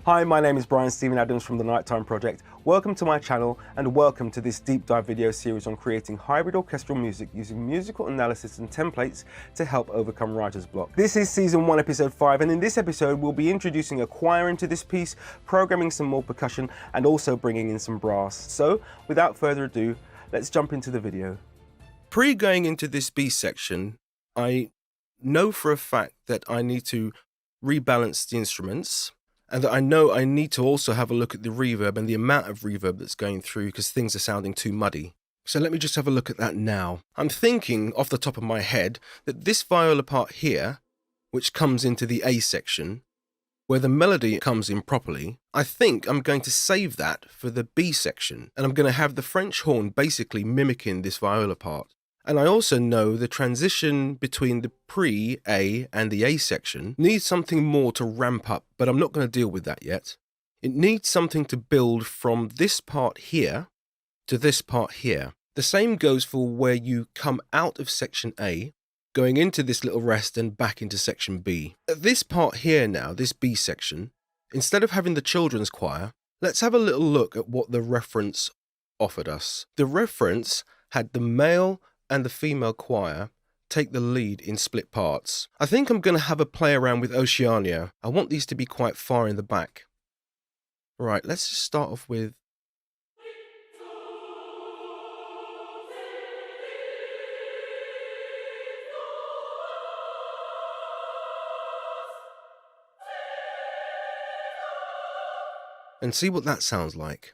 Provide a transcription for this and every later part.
Hi, my name is Brian Stephen Adams from the Knightime Project. Welcome to my channel and welcome to this deep dive video series on creating hybrid orchestral music using musical analysis and templates to help overcome writer's block. This is season 1, episode 5, and in this episode we'll be introducing a choir into this piece, programming some more percussion, and also bringing in some brass. So, without further ado, let's jump into the video. Going into this B section, I know for a fact that I need to rebalance the instruments, and that I know I need to also have a look at the reverb and the amount of reverb that's going through because things are sounding too muddy. So let me just have a look at that now. I'm thinking off the top of my head that this viola part here, which comes into the A section, where the melody comes in properly, I think I'm going to save that for the B section, and I'm going to have the French horn basically mimicking this viola part. And I also know the transition between the pre-A and the A section needs something more to ramp up, but I'm not going to deal with that yet. It needs something to build from this part here to this part here. The same goes for where you come out of section A, going into this little rest and back into section B. At this part here now, this B section, instead of having the children's choir, let's have a little look at what the reference offered us. The reference had the male and the female choir take the lead in split parts. I think I'm going to have a play around with Oceania. I want these to be quite far in the back. Right, let's just start off with... and see what that sounds like.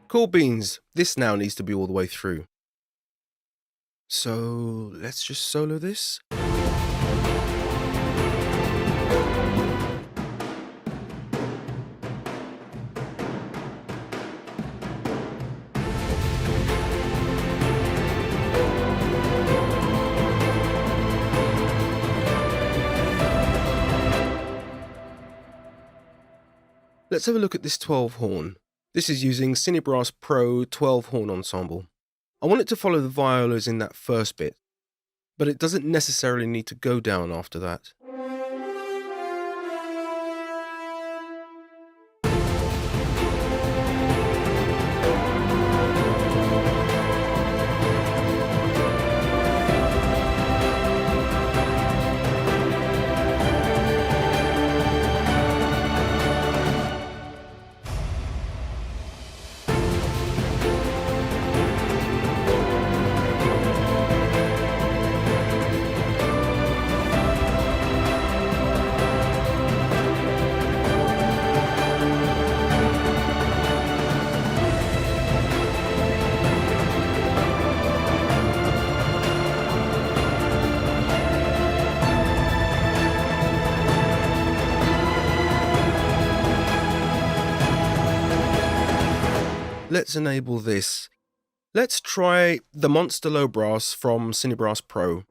Cool beans, this now needs to be all the way through. So let's just solo this. Let's have a look at this 12 horn. This is using Cinebrass Pro 12 horn ensemble. I want it to follow the violas in that first bit, but it doesn't necessarily need to go down after that. Let's enable this. Let's try the Monster Low Brass from Cinebrass Pro.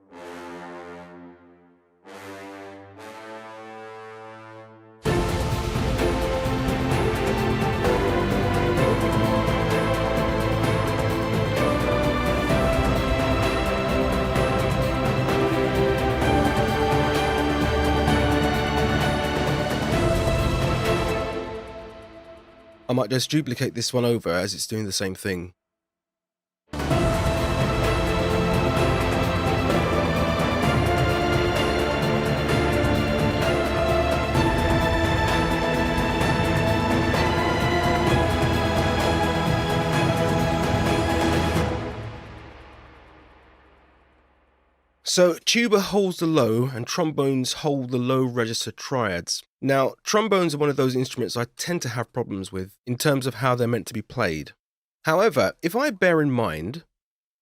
I might just duplicate this one over as it's doing the same thing. So tuba holds the low and trombones hold the low register triads. Now, trombones are one of those instruments I tend to have problems with in terms of how they're meant to be played. However, if I bear in mind,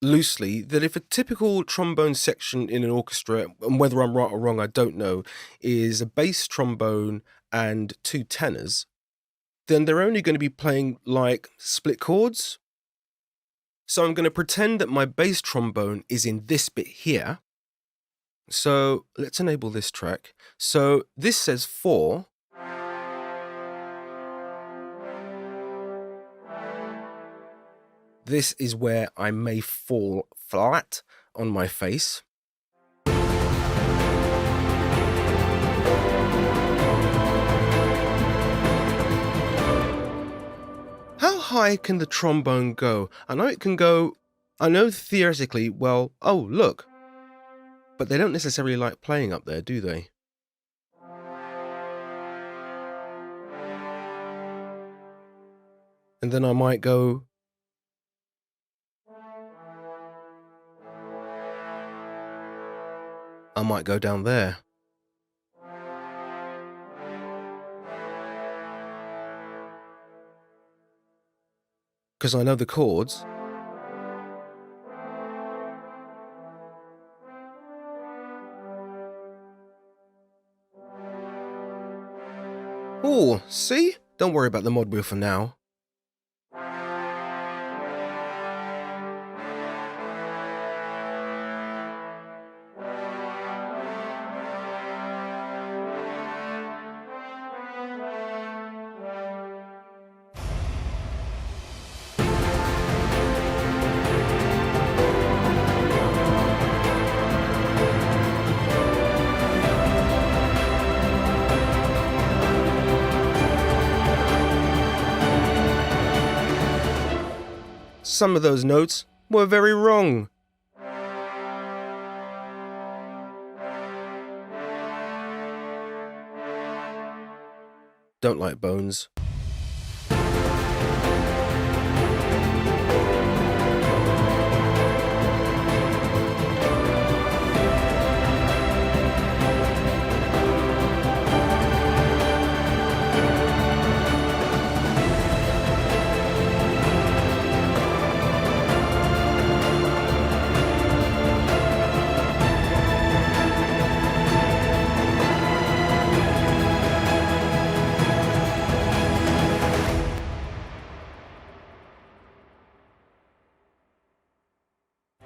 loosely, that if a typical trombone section in an orchestra, and whether I'm right or wrong, I don't know, is a bass trombone and 2 tenors, then they're only going to be playing like split chords. So I'm going to pretend that my bass trombone is in this bit here. So let's enable this track. So this says 4. This is where I may fall flat on my face. How high can the trombone go? I know it can go, I know theoretically, well, oh, look. But they don't necessarily like playing up there, do they? And then I might go... I might go down there. Because I know the chords. Oh, see? Don't worry about the mod wheel for now. Some of those notes were very wrong. Don't like bones.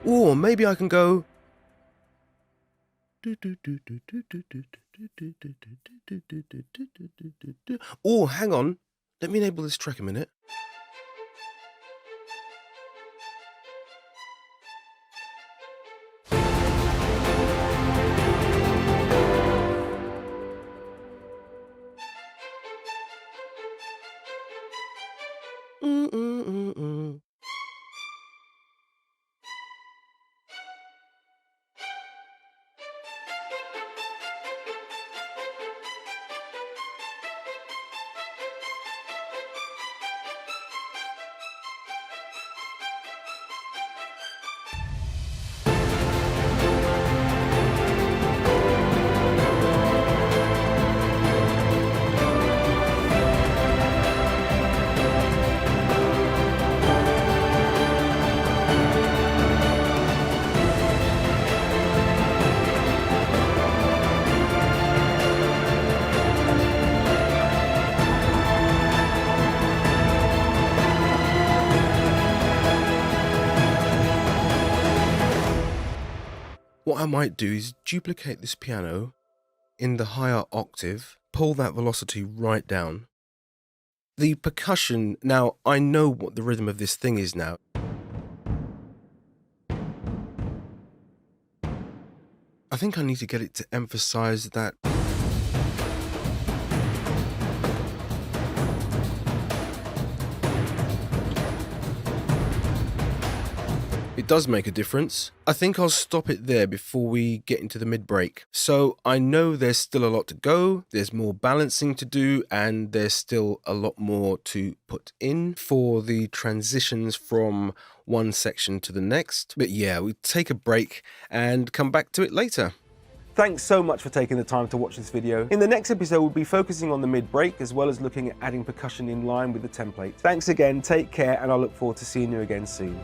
Or maybe I can go... Oh, hang on. Let me enable this track a minute. What I might do is duplicate this piano in the higher octave, pull that velocity right down. The percussion, now I know what the rhythm of this thing is now. I think I need to get it to emphasize that. It does make a difference. I think I'll stop it there before we get into the mid-break. So I know there's still a lot to go, there's more balancing to do, and there's still a lot more to put in for the transitions from one section to the next. But yeah, we take a break and come back to it later. Thanks so much for taking the time to watch this video. In the next episode, we'll be focusing on the mid-break as well as looking at adding percussion in line with the template. Thanks again, take care, and I look forward to seeing you again soon.